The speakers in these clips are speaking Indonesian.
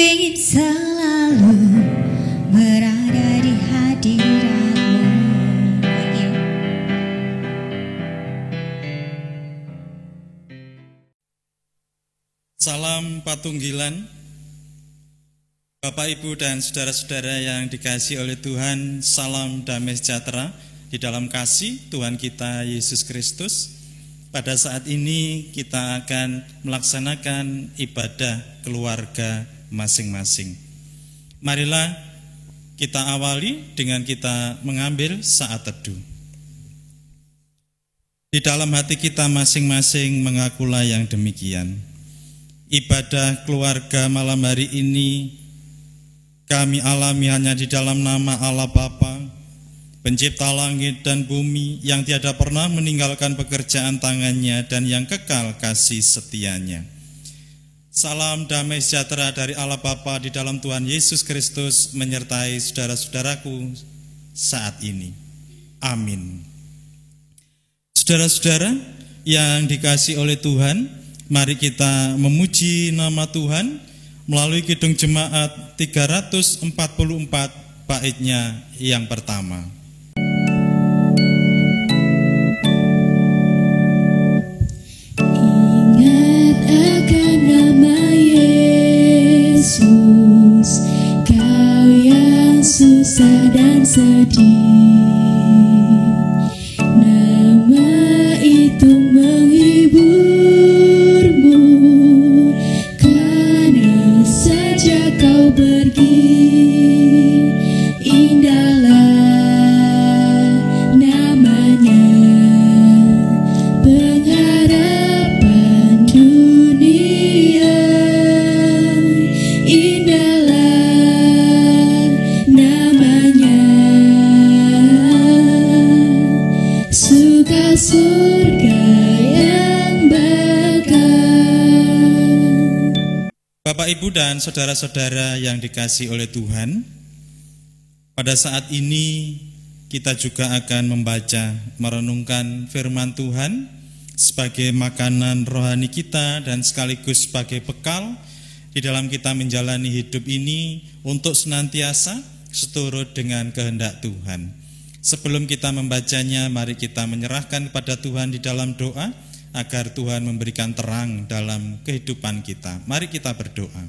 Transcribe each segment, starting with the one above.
ingin selalu berada di hadirat-Mu. Thank you. Salam Patunggilan, Bapak, Ibu, dan saudara-saudara yang dikasihi oleh Tuhan. Salam damai sejahtera di dalam kasih Tuhan kita Yesus Kristus. Pada saat ini kita akan melaksanakan ibadah keluarga masing-masing. Marilah kita awali dengan kita mengambil saat teduh. Di dalam hati kita masing-masing mengakulah yang demikian. Ibadah keluarga malam hari ini kami alami hanya di dalam nama Allah Bapa, pencipta langit dan bumi, yang tiada pernah meninggalkan pekerjaan tangannya dan yang kekal kasih setianya. Salam damai sejahtera dari Allah Bapa di dalam Tuhan Yesus Kristus menyertai saudara-saudaraku saat ini. Amin. Saudara-saudara yang dikasihi oleh Tuhan, mari kita memuji nama Tuhan melalui Kidung Jemaat 344 baitnya yang pertama. Ingat akan nama Yesus, kau yang susah dan sedih. Nama itu menghiburmu, karena sejak kau pergi, indahlah namanya, pengharapan dunia. Indahlah namanya, suka surga yang bakal. Bapak, Ibu, dan saudara-saudara yang dikasihi oleh Tuhan, pada saat ini kita juga akan membaca, merenungkan firman Tuhan sebagai makanan rohani kita dan sekaligus sebagai bekal di dalam kita menjalani hidup ini untuk senantiasa seturut dengan kehendak Tuhan. Sebelum kita membacanya, mari kita menyerahkan kepada Tuhan di dalam doa agar Tuhan memberikan terang dalam kehidupan kita. Mari kita berdoa.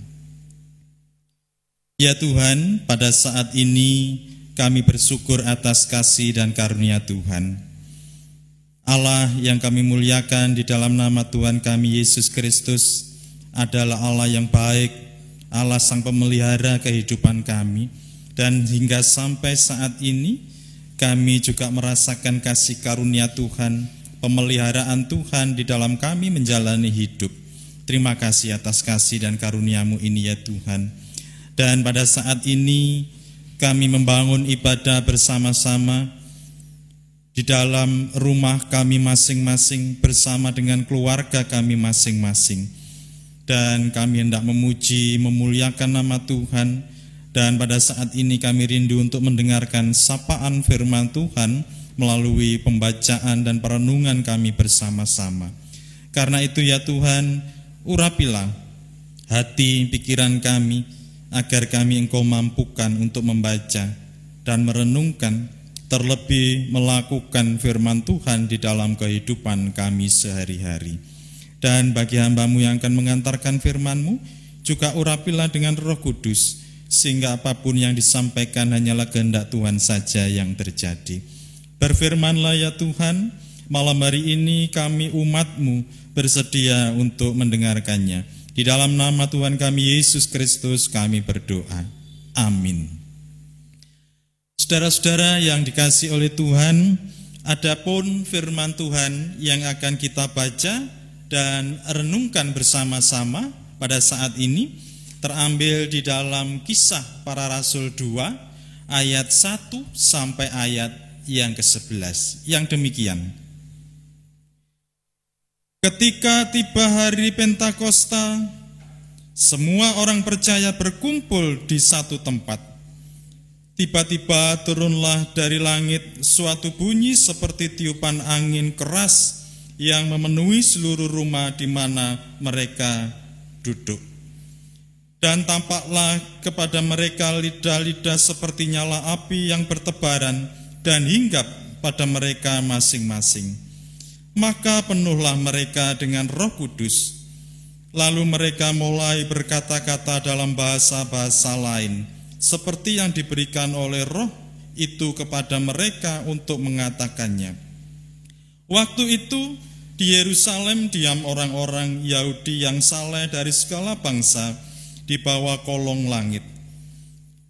Ya Tuhan, pada saat ini kami bersyukur atas kasih dan karunia Tuhan. Allah yang kami muliakan di dalam nama Tuhan kami Yesus Kristus adalah Allah yang baik, Allah sang pemelihara kehidupan kami. Dan hingga sampai saat ini kami juga merasakan kasih karunia Tuhan, pemeliharaan Tuhan di dalam kami menjalani hidup. Terima kasih atas kasih dan karunia-Mu ini ya Tuhan. Dan pada saat ini kami membangun ibadah bersama-sama di dalam rumah kami masing-masing bersama dengan keluarga kami masing-masing. Dan kami hendak memuji, memuliakan nama Tuhan. Dan pada saat ini kami rindu untuk mendengarkan sapaan firman Tuhan melalui pembacaan dan perenungan kami bersama-sama. Karena itu ya Tuhan, urapilah hati pikiran kami, agar kami Engkau mampukan untuk membaca dan merenungkan, terlebih melakukan firman Tuhan di dalam kehidupan kami sehari-hari. Dan bagi hamba-Mu yang akan mengantarkan firman-Mu, juga urapilah dengan Roh Kudus, sehingga apapun yang disampaikan hanyalah kehendak Tuhan saja yang terjadi. Berfirmanlah ya Tuhan, malam hari ini kami umat-Mu bersedia untuk mendengarkannya. Di dalam nama Tuhan kami Yesus Kristus kami berdoa. Amin. Saudara-saudara yang dikasihi oleh Tuhan, adapun firman Tuhan yang akan kita baca dan renungkan bersama-sama pada saat ini terambil di dalam Kisah Para Rasul 2 ayat 1 sampai ayat yang ke-11 yang demikian. Ketika tiba hari Pentakosta, semua orang percaya berkumpul di satu tempat. Tiba-tiba turunlah dari langit suatu bunyi seperti tiupan angin keras yang memenuhi seluruh rumah di mana mereka duduk. Dan tampaklah kepada mereka lidah-lidah seperti nyala api yang bertebaran dan hinggap pada mereka masing-masing. Maka penuhlah mereka dengan Roh Kudus. Lalu mereka mulai berkata-kata dalam bahasa-bahasa lain, seperti yang diberikan oleh Roh itu kepada mereka untuk mengatakannya. Waktu itu di Yerusalem diam orang-orang Yahudi yang saleh dari segala bangsa di bawah kolong langit.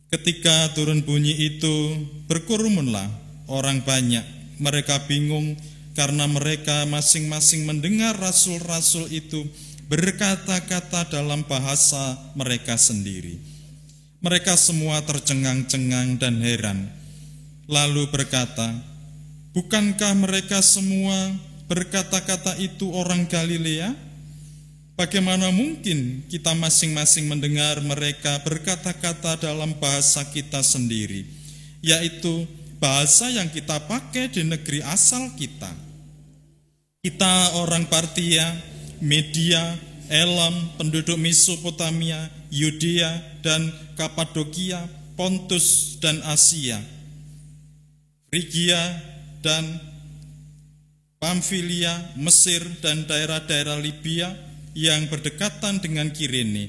Ketika turun bunyi itu, berkerumunlah orang banyak. Mereka bingung karena mereka masing-masing mendengar rasul-rasul itu berkata-kata dalam bahasa mereka sendiri. Mereka semua tercengang-cengang dan heran, lalu berkata, "Bukankah mereka semua berkata-kata itu orang Galilea? Bagaimana mungkin kita masing-masing mendengar mereka berkata-kata dalam bahasa kita sendiri, yaitu bahasa yang kita pakai di negeri asal kita? Kita orang Partia, Media, Elam, penduduk Mesopotamia, Yudea dan Kapadokia, Pontus dan Asia, Frigia dan Pamfilia, Mesir dan daerah-daerah Libya yang berdekatan dengan Kirene,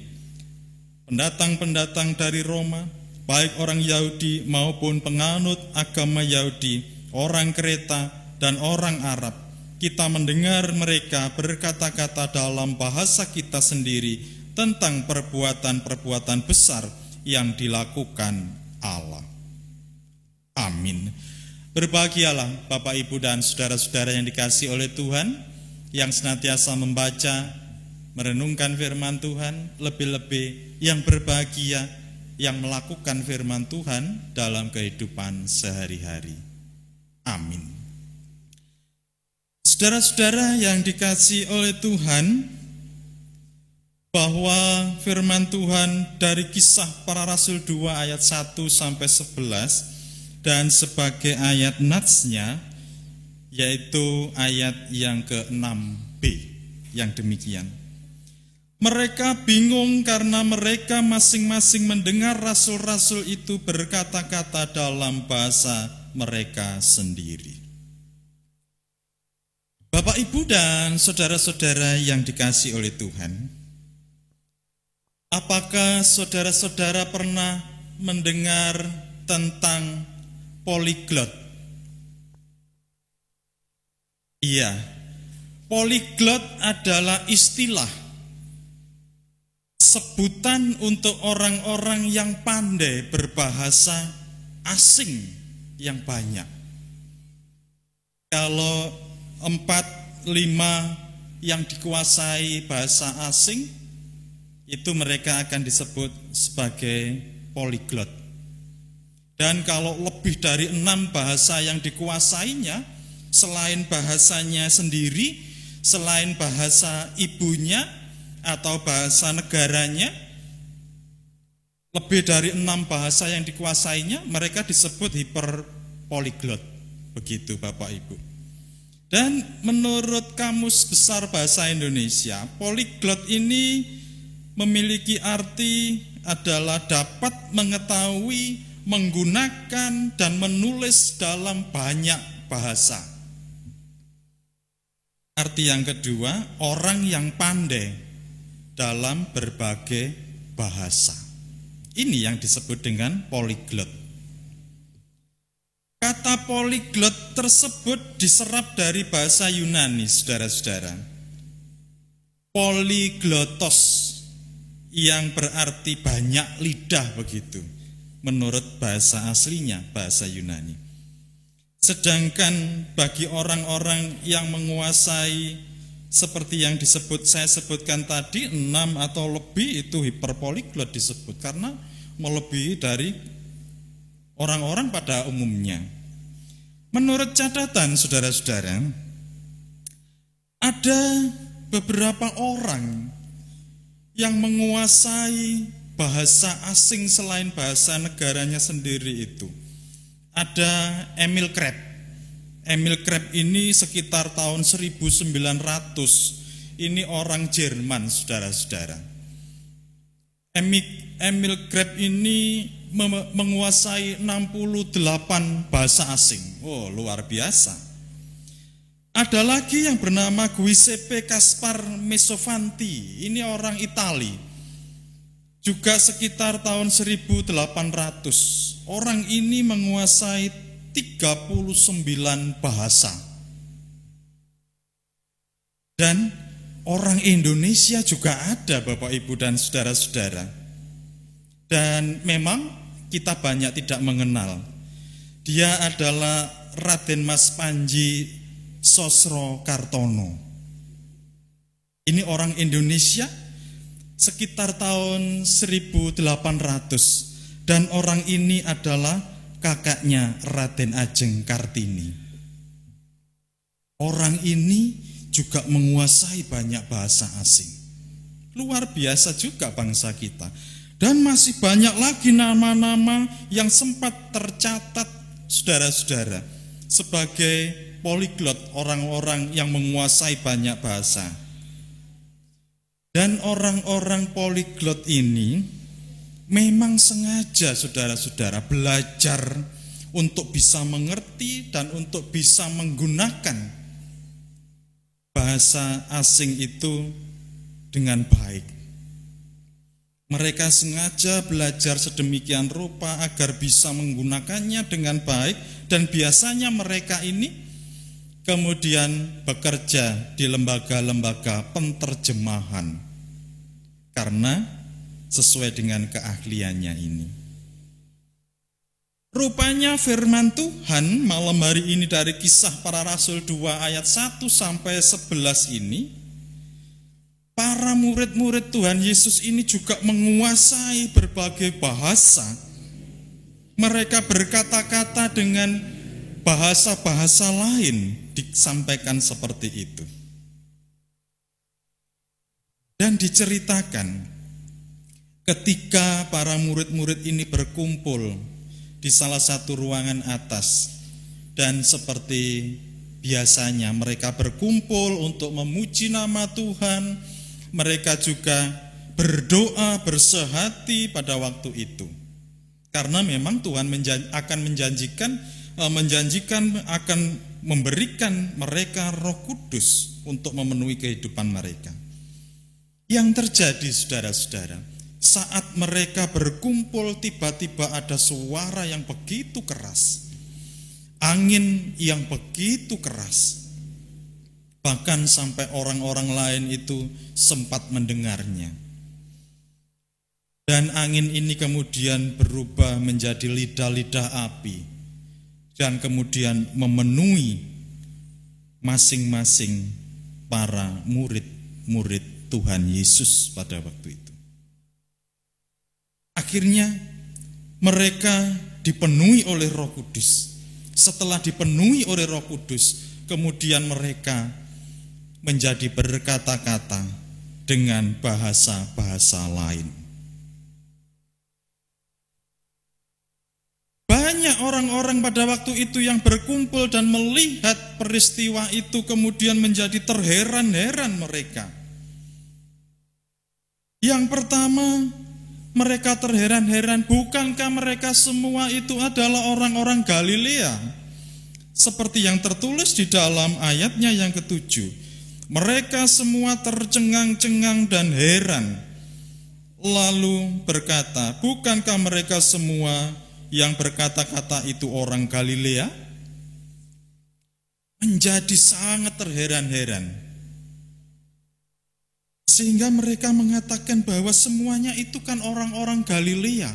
pendatang-pendatang dari Roma, baik orang Yahudi maupun penganut agama Yahudi, orang Kreta dan orang Arab. Kita mendengar mereka berkata-kata dalam bahasa kita sendiri tentang perbuatan-perbuatan besar yang dilakukan Allah." Amin. Berbahagialah Bapak, Ibu, dan saudara-saudara yang dikasihi oleh Tuhan, yang senantiasa membaca, merenungkan firman Tuhan, lebih-lebih yang berbahagia yang melakukan firman Tuhan dalam kehidupan sehari-hari. Amin. Saudara-saudara yang dikasihi oleh Tuhan, bahwa firman Tuhan dari Kisah Para Rasul 2 ayat 1 sampai 11 dan sebagai ayat natsnya yaitu ayat yang ke-6b yang demikian. Mereka bingung karena mereka masing-masing mendengar rasul-rasul itu berkata-kata dalam bahasa mereka sendiri. Bapak, Ibu, dan saudara-saudara yang dikasihi oleh Tuhan, apakah saudara-saudara pernah mendengar tentang poliglot? Iya, poliglot adalah istilah sebutan untuk orang-orang yang pandai berbahasa asing yang banyak. Kalau 4-5 yang dikuasai bahasa asing, itu mereka akan disebut sebagai poliglot. Dan kalau lebih dari 6 bahasa yang dikuasainya, selain bahasanya sendiri, selain bahasa ibunya atau bahasa negaranya, lebih dari 6 bahasa yang dikuasainya, mereka disebut hiperpoliglot. Begitu Bapak Ibu. Dan menurut Kamus Besar Bahasa Indonesia, poliglot ini memiliki arti adalah dapat mengetahui, menggunakan, dan menulis dalam banyak bahasa. Arti yang kedua, orang yang pandai dalam berbagai bahasa. Ini yang disebut dengan poliglot. Kata poliglot tersebut diserap dari bahasa Yunani, saudara-saudara. Polyglotos, yang berarti banyak lidah begitu, menurut bahasa aslinya, bahasa Yunani. Sedangkan bagi orang-orang yang menguasai seperti yang saya sebutkan tadi, 6 atau lebih, itu hiperpoliglot disebut karena melebihi dari orang-orang pada umumnya. Menurut catatan saudara-saudara, ada beberapa orang yang menguasai bahasa asing selain bahasa negaranya sendiri itu. Ada Emil Kreb. Emil Kreb ini sekitar tahun 1900. Ini orang Jerman, saudara-saudara. Emil Grab ini menguasai 68 bahasa asing. Oh, luar biasa. Ada lagi yang bernama Giuseppe Caspar Mesovanti. Ini orang Itali. Juga sekitar tahun 1800. Orang ini menguasai 39 bahasa. Dan orang Indonesia juga ada, Bapak Ibu dan saudara-saudara. Dan memang kita banyak tidak mengenal. Dia adalah Raden Mas Panji Sosro Kartono. Ini orang Indonesia sekitar tahun 1800. Dan orang ini adalah kakaknya Raden Ajeng Kartini. Orang ini juga menguasai banyak bahasa asing. Luar biasa juga bangsa kita. Dan masih banyak lagi nama-nama yang sempat tercatat, saudara-saudara, sebagai poliglot, orang-orang yang menguasai banyak bahasa. Dan orang-orang poliglot ini memang sengaja, saudara-saudara, belajar untuk bisa mengerti dan untuk bisa menggunakan bahasa asing itu dengan baik. Mereka sengaja belajar sedemikian rupa agar bisa menggunakannya dengan baik, dan biasanya mereka ini kemudian bekerja di lembaga-lembaga penterjemahan karena sesuai dengan keahliannya ini. Rupanya firman Tuhan malam hari ini dari Kisah Para Rasul 2 ayat 1 sampai 11 ini, para murid-murid Tuhan Yesus ini juga menguasai berbagai bahasa. Mereka berkata-kata dengan bahasa-bahasa lain, disampaikan seperti itu. Dan diceritakan ketika para murid-murid ini berkumpul di salah satu ruangan atas, dan seperti biasanya mereka berkumpul untuk memuji nama Tuhan. Mereka juga berdoa bersehati pada waktu itu, karena memang Tuhan akan menjanjikan akan memberikan mereka Roh Kudus untuk memenuhi kehidupan mereka. Yang terjadi, saudara-saudara, saat mereka berkumpul, tiba-tiba ada suara yang begitu keras, angin yang begitu keras, bahkan sampai orang-orang lain itu sempat mendengarnya. Dan angin ini kemudian berubah menjadi lidah-lidah api, dan kemudian memenuhi masing-masing para murid-murid Tuhan Yesus pada waktu itu. Akhirnya mereka dipenuhi oleh Roh Kudus. Setelah dipenuhi oleh Roh Kudus, kemudian mereka menjadi berkata-kata dengan bahasa-bahasa lain. Banyak orang-orang pada waktu itu yang berkumpul dan melihat peristiwa itu kemudian menjadi terheran-heran mereka. Yang pertama, mereka terheran-heran, bukankah mereka semua itu adalah orang-orang Galilea? Seperti yang tertulis di dalam ayatnya yang ke-7. Mereka semua tercengang-cengang dan heran. Lalu berkata, bukankah mereka semua yang berkata-kata itu orang Galilea? Menjadi sangat terheran-heran. Sehingga mereka mengatakan bahwa semuanya itu kan orang-orang Galilea.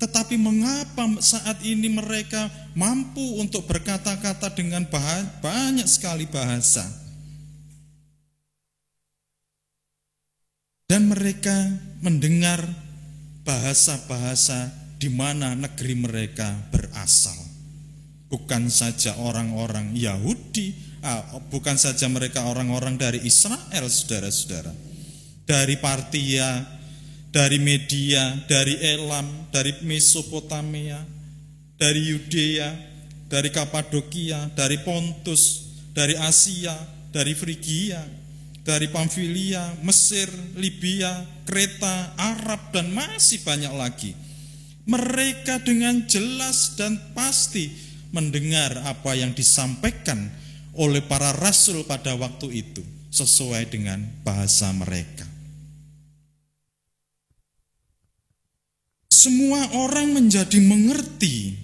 Tetapi mengapa saat ini mereka mampu untuk berkata-kata dengan banyak sekali bahasa? Dan mereka mendengar bahasa-bahasa di mana negeri mereka berasal. Bukan saja orang-orang Yahudi, bukan saja mereka orang-orang dari Israel, saudara-saudara. Dari Partia, dari Media, dari Elam, dari Mesopotamia, dari Yudea, dari Kapadokia, dari Pontus, dari Asia, dari Frigia, dari Pamfilia, Mesir, Libya, Kreta, Arab, dan masih banyak lagi. Mereka dengan jelas dan pasti mendengar apa yang disampaikan oleh para rasul pada waktu itu sesuai dengan bahasa mereka. Semua orang menjadi mengerti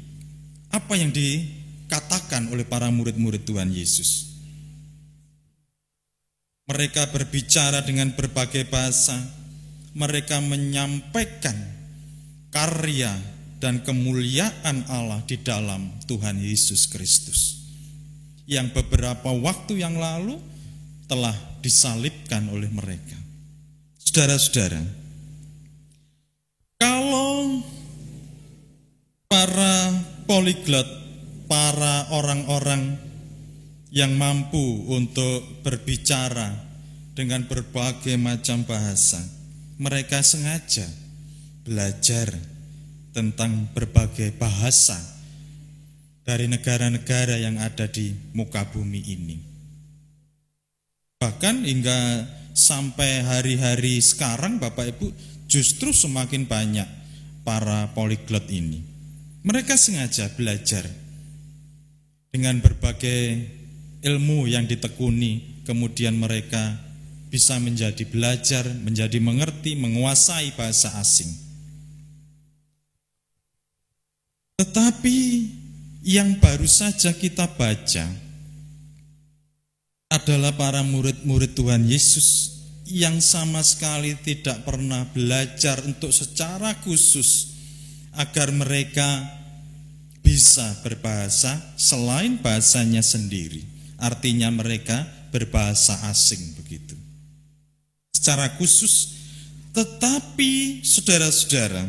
apa yang dikatakan oleh para murid-murid Tuhan Yesus. Mereka berbicara dengan berbagai bahasa. Mereka menyampaikan karya dan kemuliaan Allah di dalam Tuhan Yesus Kristus, yang beberapa waktu yang lalu telah disalibkan oleh mereka. Saudara-saudara, kalau para poliglot, para orang-orang yang mampu untuk berbicara dengan berbagai macam bahasa, mereka sengaja belajar tentang berbagai bahasa dari negara-negara yang ada di muka bumi ini. Bahkan hingga sampai hari-hari sekarang, Bapak Ibu, justru semakin banyak para poliglot ini. Mereka sengaja belajar dengan berbagai ilmu yang ditekuni, kemudian mereka bisa menjadi belajar, menjadi mengerti, menguasai bahasa asing. Tetapi yang baru saja kita baca adalah para murid-murid Tuhan Yesus yang sama sekali tidak pernah belajar untuk secara khusus agar mereka bisa berbahasa selain bahasanya sendiri. Artinya mereka berbahasa asing begitu secara khusus. Tetapi saudara-saudara,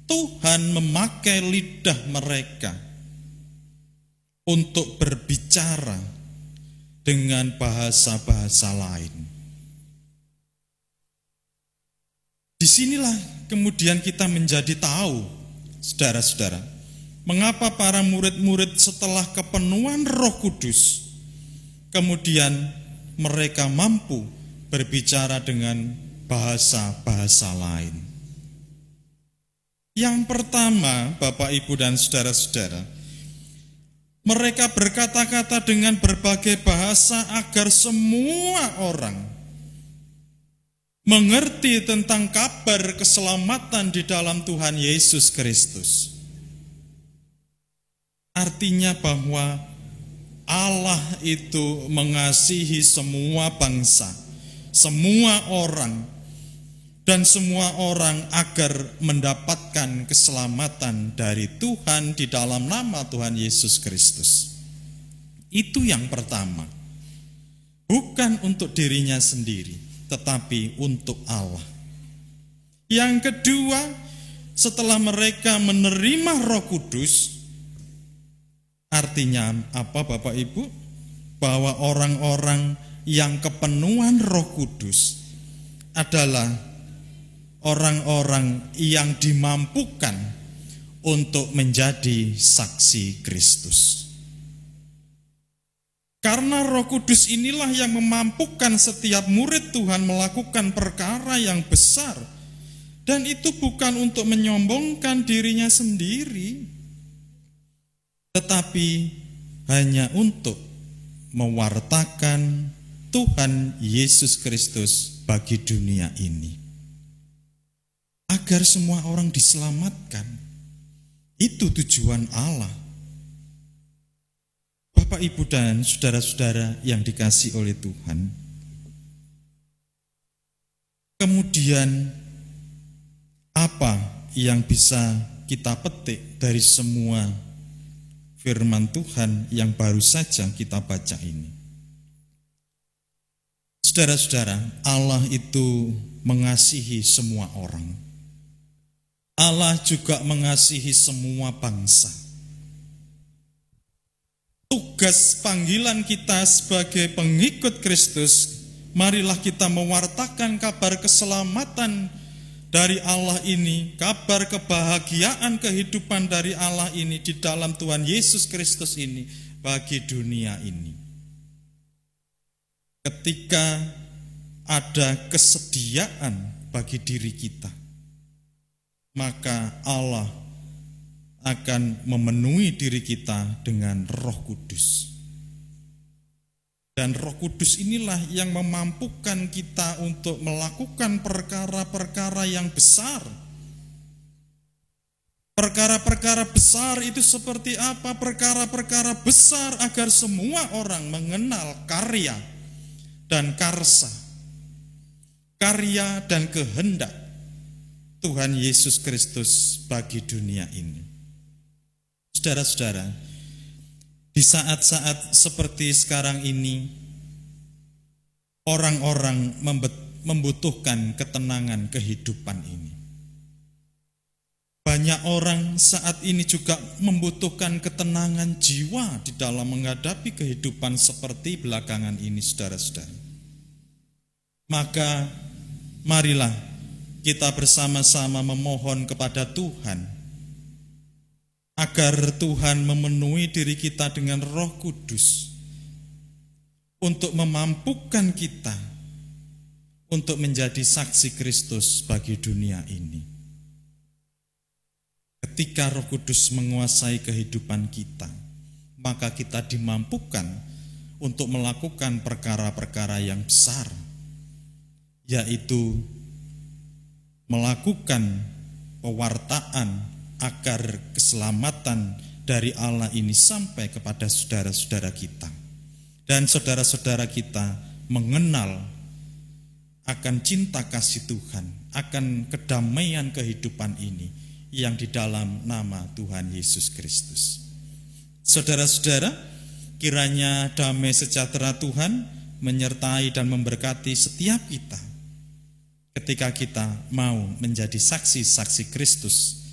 Tuhan memakai lidah mereka untuk berbicara dengan bahasa-bahasa lain. Disinilah kemudian kita menjadi tahu, saudara-saudara, mengapa para murid-murid setelah kepenuhan Roh Kudus kemudian mereka mampu berbicara dengan bahasa-bahasa lain. Yang pertama, Bapak, Ibu, dan saudara-saudara, mereka berkata-kata dengan berbagai bahasa agar semua orang mengerti tentang kabar keselamatan di dalam Tuhan Yesus Kristus. Artinya bahwa Allah itu mengasihi semua bangsa, semua orang, dan semua orang agar mendapatkan keselamatan dari Tuhan di dalam nama Tuhan Yesus Kristus. Itu yang pertama. Bukan untuk dirinya sendiri, tetapi untuk Allah. Yang kedua, setelah mereka menerima Roh Kudus, artinya apa, Bapak Ibu? Bahwa orang-orang yang kepenuhan Roh Kudus adalah orang-orang yang dimampukan untuk menjadi saksi Kristus. Karena Roh Kudus inilah yang memampukan setiap murid Tuhan melakukan perkara yang besar, dan itu bukan untuk menyombongkan dirinya sendiri, tetapi hanya untuk mewartakan Tuhan Yesus Kristus bagi dunia ini, agar semua orang diselamatkan. Itu tujuan Allah. Bapak, Ibu, dan saudara-saudara yang dikasihi oleh Tuhan. Kemudian apa yang bisa kita petik dari semua firman Tuhan yang baru saja kita baca ini? Saudara-saudara, Allah itu mengasihi semua orang. Allah juga mengasihi semua bangsa. Tugas panggilan kita sebagai pengikut Kristus, marilah kita mewartakan kabar keselamatan dari Allah ini, kabar kebahagiaan kehidupan dari Allah ini di dalam Tuhan Yesus Kristus ini bagi dunia ini. Ketika ada kesediaan bagi diri kita, maka Allah akan memenuhi diri kita dengan Roh Kudus. Dan Roh Kudus inilah yang memampukan kita untuk melakukan perkara-perkara yang besar. Perkara-perkara besar itu seperti apa? Perkara-perkara besar agar semua orang mengenal karya dan karsa, karya dan kehendak Tuhan Yesus Kristus bagi dunia ini. Saudara-saudara, di saat-saat seperti sekarang ini, orang-orang membutuhkan ketenangan kehidupan ini. Banyak orang saat ini juga membutuhkan ketenangan jiwa di dalam menghadapi kehidupan seperti belakangan ini, saudara-saudara. Maka marilah kita bersama-sama memohon kepada Tuhan agar Tuhan memenuhi diri kita dengan Roh Kudus untuk memampukan kita untuk menjadi saksi Kristus bagi dunia ini. Ketika Roh Kudus menguasai kehidupan kita, maka kita dimampukan untuk melakukan perkara-perkara yang besar, yaitu melakukan pewartaan agar keselamatan dari Allah ini sampai kepada saudara-saudara kita. Dan saudara-saudara kita mengenal akan cinta kasih Tuhan, akan kedamaian kehidupan ini yang di dalam nama Tuhan Yesus Kristus. Saudara-saudara, kiranya damai sejahtera Tuhan menyertai dan memberkati setiap kita ketika kita mau menjadi saksi-saksi Kristus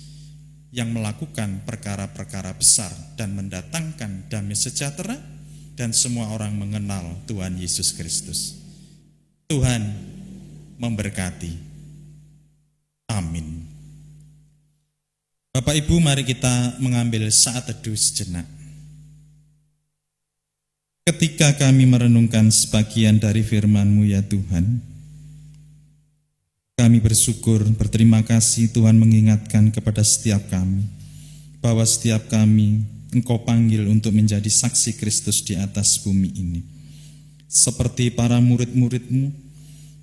yang melakukan perkara-perkara besar dan mendatangkan damai sejahtera dan semua orang mengenal Tuhan Yesus Kristus. Tuhan memberkati. Amin. Bapak Ibu, mari kita mengambil saat teduh sejenak. Ketika kami merenungkan sebagian dari firman-Mu ya Tuhan, kami bersyukur, berterima kasih Tuhan mengingatkan kepada setiap kami bahwa setiap kami Engkau panggil untuk menjadi saksi Kristus di atas bumi ini. Seperti para murid-murid-Mu,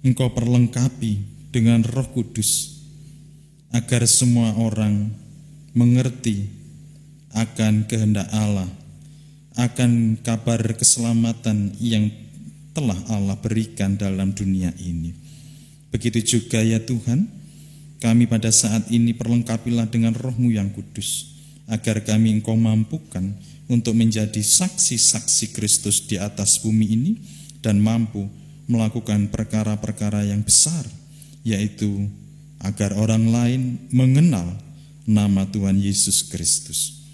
Engkau perlengkapi dengan Roh Kudus agar semua orang mengerti akan kehendak Allah, akan kabar keselamatan yang telah Allah berikan dalam dunia ini. Begitu juga ya Tuhan, kami pada saat ini perlengkapilah dengan Roh-Mu yang kudus, agar kami Engkau mampukan untuk menjadi saksi-saksi Kristus di atas bumi ini dan mampu melakukan perkara-perkara yang besar, yaitu agar orang lain mengenal nama Tuhan Yesus Kristus.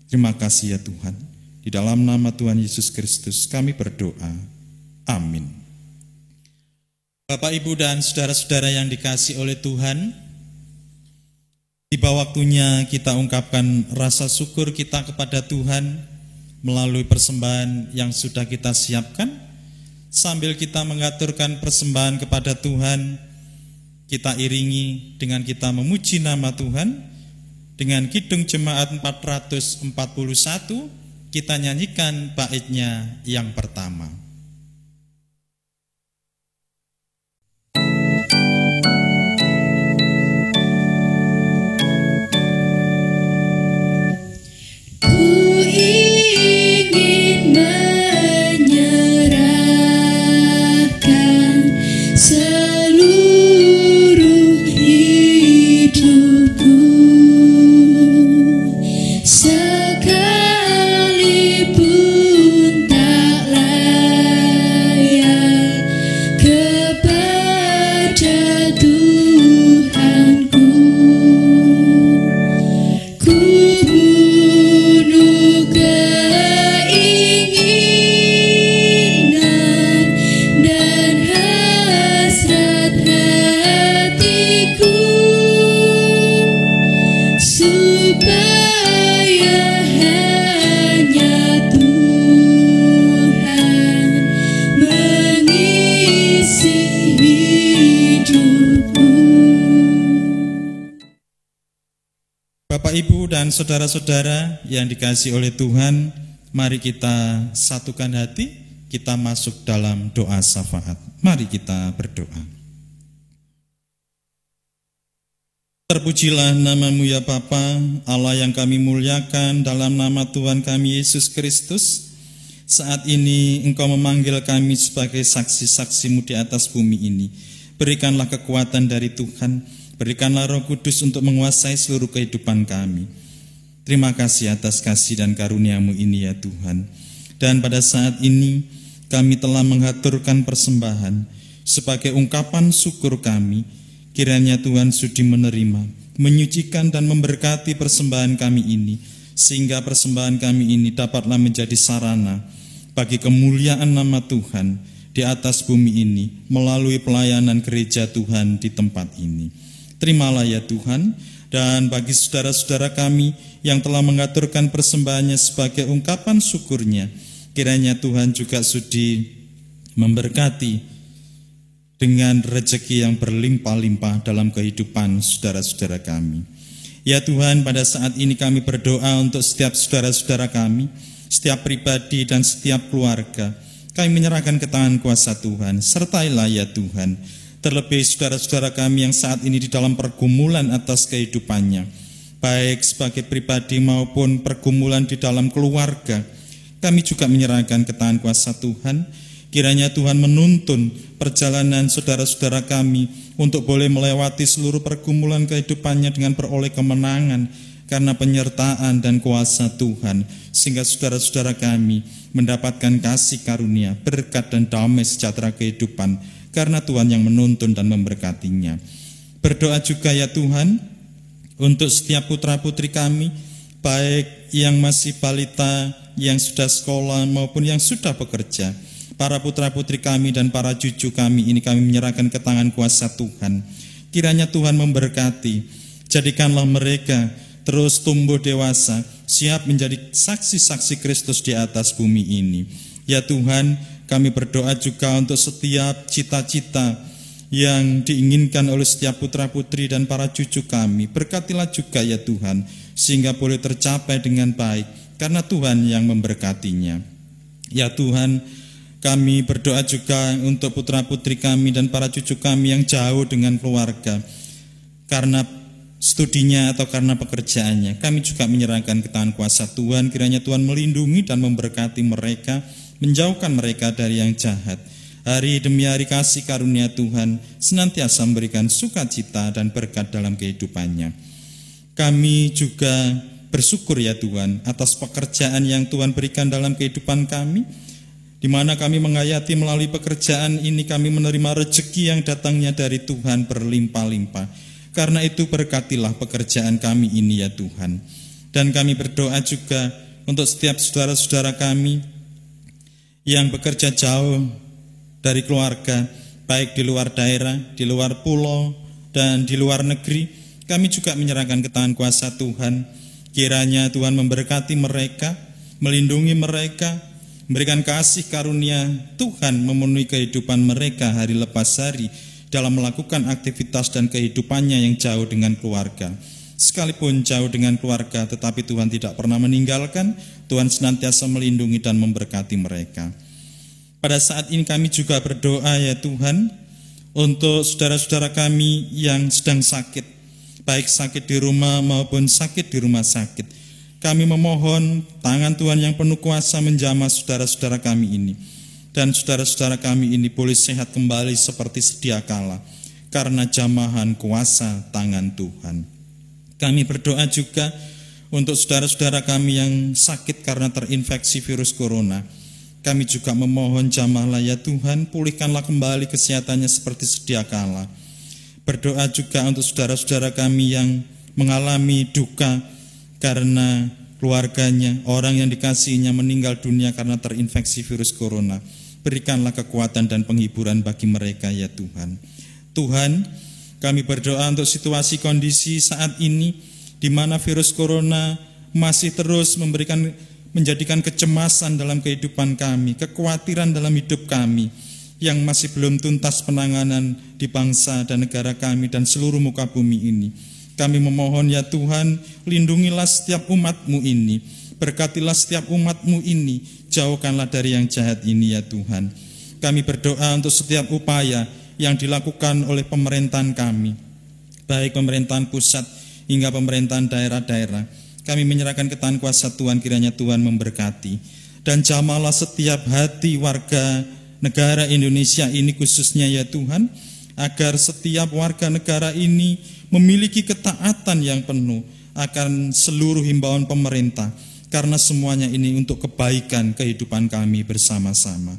Terima kasih ya Tuhan. Di dalam nama Tuhan Yesus Kristus kami berdoa. Amin. Bapak, Ibu, dan saudara-saudara yang dikasihi oleh Tuhan, tiba waktunya kita ungkapkan rasa syukur kita kepada Tuhan melalui persembahan yang sudah kita siapkan. Sambil kita mengaturkan persembahan kepada Tuhan, kita iringi dengan kita memuji nama Tuhan. Dengan Kidung Jemaat 441, kita nyanyikan baitnya yang pertama. Sekalipun tak Bapak, Ibu, dan saudara-saudara yang dikasihi oleh Tuhan, mari kita satukan hati, kita masuk dalam doa syafaat. Mari kita berdoa. Terpujilah nama-Mu ya Bapa, Allah yang kami muliakan, dalam nama Tuhan kami Yesus Kristus. Saat ini Engkau memanggil kami sebagai saksi-saksi-Mu di atas bumi ini. Berikanlah kekuatan dari Tuhan, berikanlah Roh Kudus untuk menguasai seluruh kehidupan kami. Terima kasih atas kasih dan karunia-Mu ini ya Tuhan. Dan pada saat ini kami telah mengaturkan persembahan sebagai ungkapan syukur kami. Kiranya Tuhan sudi menerima, menyucikan dan memberkati persembahan kami ini, sehingga persembahan kami ini dapatlah menjadi sarana bagi kemuliaan nama Tuhan di atas bumi ini melalui pelayanan gereja Tuhan di tempat ini. Terimalah ya Tuhan, dan bagi saudara-saudara kami yang telah mengaturkan persembahannya sebagai ungkapan syukurnya, kiranya Tuhan juga sudi memberkati dengan rezeki yang berlimpah-limpah dalam kehidupan saudara-saudara kami. Ya Tuhan, pada saat ini kami berdoa untuk setiap saudara-saudara kami, setiap pribadi dan setiap keluarga. Kami menyerahkan ke tangan kuasa Tuhan. Sertailah ya Tuhan, terlebih saudara-saudara kami yang saat ini di dalam pergumulan atas kehidupannya, baik sebagai pribadi maupun pergumulan di dalam keluarga. Kami juga menyerahkan ke tangan kuasa Tuhan. Kiranya Tuhan menuntun perjalanan saudara-saudara kami untuk boleh melewati seluruh pergumulan kehidupannya dengan beroleh kemenangan karena penyertaan dan kuasa Tuhan, sehingga saudara-saudara kami mendapatkan kasih karunia, berkat dan damai sejahtera kehidupan karena Tuhan yang menuntun dan memberkatinya. Berdoa juga ya Tuhan untuk setiap putra-putri kami, baik yang masih balita, yang sudah sekolah maupun yang sudah bekerja. Para putra-putri kami dan para cucu kami ini kami menyerahkan ke tangan kuasa Tuhan. Kiranya Tuhan memberkati, jadikanlah mereka terus tumbuh dewasa, siap menjadi saksi-saksi Kristus di atas bumi ini. Ya Tuhan, kami berdoa juga untuk setiap cita-cita yang diinginkan oleh setiap putra-putri dan para cucu kami. Berkatilah juga ya Tuhan, sehingga boleh tercapai dengan baik, karena Tuhan yang memberkatinya. Ya Tuhan, kami berdoa juga untuk putra-putri kami dan para cucu kami yang jauh dengan keluarga karena studinya atau karena pekerjaannya. Kami juga menyerahkan ke tangan kuasa Tuhan. Kiranya Tuhan melindungi dan memberkati mereka, menjauhkan mereka dari yang jahat. Hari demi hari kasih karunia Tuhan senantiasa memberikan sukacita dan berkat dalam kehidupannya. Kami juga bersyukur ya Tuhan atas pekerjaan yang Tuhan berikan dalam kehidupan kami, di mana kami menghayati melalui pekerjaan ini kami menerima rezeki yang datangnya dari Tuhan berlimpah-limpah. Karena itu berkatilah pekerjaan kami ini ya Tuhan. Dan kami berdoa juga untuk setiap saudara-saudara kami yang bekerja jauh dari keluarga, baik di luar daerah, di luar pulau, dan di luar negeri. Kami juga menyerahkan ke tangan kuasa Tuhan. Kiranya Tuhan memberkati mereka, melindungi mereka, memberikan kasih karunia Tuhan memenuhi kehidupan mereka hari lepas hari dalam melakukan aktivitas dan kehidupannya yang jauh dengan keluarga. Sekalipun jauh dengan keluarga, tetapi Tuhan tidak pernah meninggalkan, Tuhan senantiasa melindungi dan memberkati mereka. Pada saat ini kami juga berdoa ya Tuhan untuk saudara-saudara kami yang sedang sakit, baik sakit di rumah maupun sakit di rumah sakit. Kami memohon tangan Tuhan yang penuh kuasa menjamah saudara-saudara kami ini. Dan saudara-saudara kami ini boleh sehat kembali seperti sedia kala, karena jamahan kuasa tangan Tuhan. Kami berdoa juga untuk saudara-saudara kami yang sakit karena terinfeksi virus corona. Kami juga memohon jamahlah ya Tuhan, pulihkanlah kembali kesehatannya seperti sedia kala. Berdoa juga untuk saudara-saudara kami yang mengalami duka karena keluarganya, orang yang dikasihinya meninggal dunia karena terinfeksi virus corona. Berikanlah kekuatan dan penghiburan bagi mereka ya Tuhan. Tuhan, kami berdoa untuk situasi kondisi saat ini di mana virus corona masih terus menjadikan kecemasan dalam kehidupan kami, kekhawatiran dalam hidup kami yang masih belum tuntas penanganan di bangsa dan negara kami dan seluruh muka bumi ini. Kami memohon ya Tuhan, lindungilah setiap umat-Mu ini, berkatilah setiap umat-Mu ini, jauhkanlah dari yang jahat ini ya Tuhan. Kami berdoa untuk setiap upaya yang dilakukan oleh pemerintahan kami, baik pemerintahan pusat hingga pemerintahan daerah-daerah. Kami menyerahkan ke tangan kuasa Tuhan, kiranya Tuhan memberkati. Dan jamahlah setiap hati warga negara Indonesia ini khususnya ya Tuhan, agar setiap warga negara ini memiliki ketaatan yang penuh akan seluruh himbauan pemerintah, karena semuanya ini untuk kebaikan kehidupan kami bersama-sama.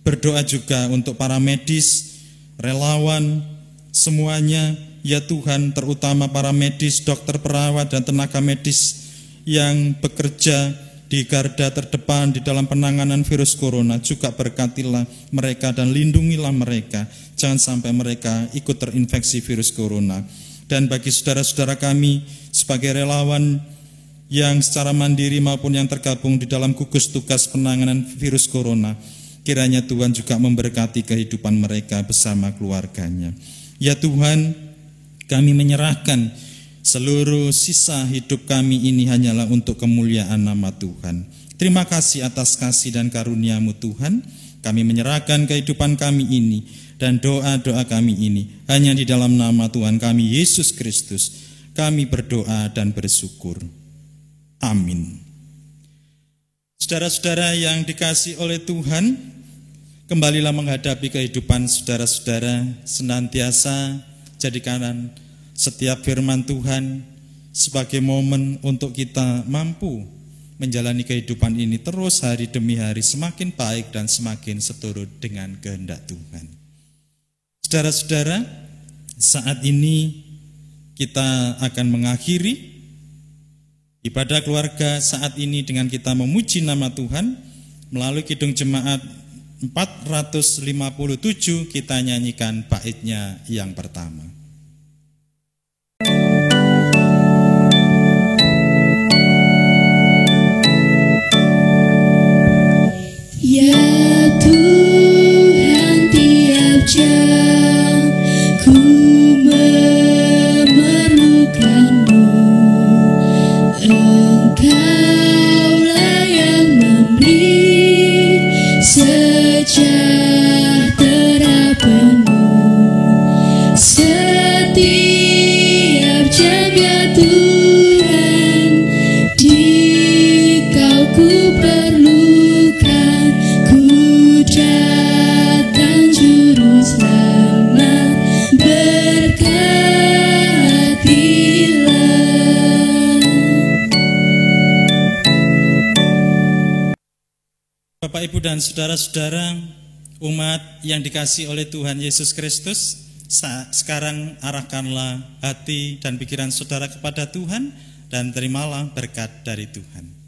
Berdoa juga untuk para medis, relawan, semuanya ya Tuhan, terutama para medis, dokter, perawat, dan tenaga medis yang bekerja di garda terdepan di dalam penanganan virus corona. Juga berkatilah mereka dan lindungilah mereka, jangan sampai mereka ikut terinfeksi virus corona. Dan bagi saudara-saudara kami sebagai relawan yang secara mandiri maupun yang tergabung di dalam gugus tugas penanganan virus corona, kiranya Tuhan juga memberkati kehidupan mereka bersama keluarganya. Ya Tuhan, kami menyerahkan seluruh sisa hidup kami ini hanyalah untuk kemuliaan nama Tuhan. Terima kasih atas kasih dan karunia-Mu Tuhan. Kami menyerahkan kehidupan kami ini dan doa-doa kami ini hanya di dalam nama Tuhan kami Yesus Kristus. Kami berdoa dan bersyukur. Amin. Saudara-saudara yang dikasihi oleh Tuhan, kembalilah menghadapi kehidupan saudara-saudara, senantiasa jadikan setiap firman Tuhan sebagai momen untuk kita mampu menjalani kehidupan ini terus hari demi hari semakin baik dan semakin seturut dengan kehendak Tuhan. Saudara-saudara, saat ini kita akan mengakhiri ibadah keluarga saat ini dengan kita memuji nama Tuhan melalui Kidung Jemaat 457. Kita nyanyikan baitnya yang pertama. Ya Tuhan, tiap jam ku memerlukan-Mu. Engkaulah yang memberi sejahtera penuh. Setiap jam ya Tuhan, Dikau ku perlukan. Ku datang juru selamat, berkatilah. Bapak, Ibu, dan saudara-saudara, umat yang dikasihi oleh Tuhan Yesus Kristus, sekarang arahkanlah hati dan pikiran saudara kepada Tuhan dan terimalah berkat dari Tuhan.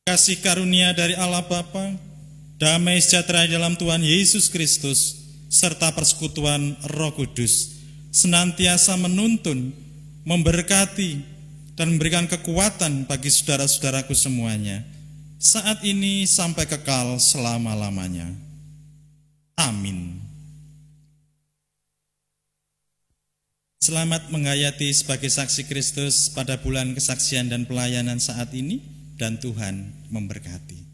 Kasih karunia dari Allah Bapa, damai sejahtera di dalam Tuhan Yesus Kristus, serta persekutuan Roh Kudus senantiasa menuntun, memberkati, dan memberikan kekuatan bagi saudara-saudaraku semuanya, saat ini sampai kekal selama-lamanya. Amin. Selamat menghayati sebagai saksi Kristus pada bulan kesaksian dan pelayanan saat ini, dan Tuhan memberkati.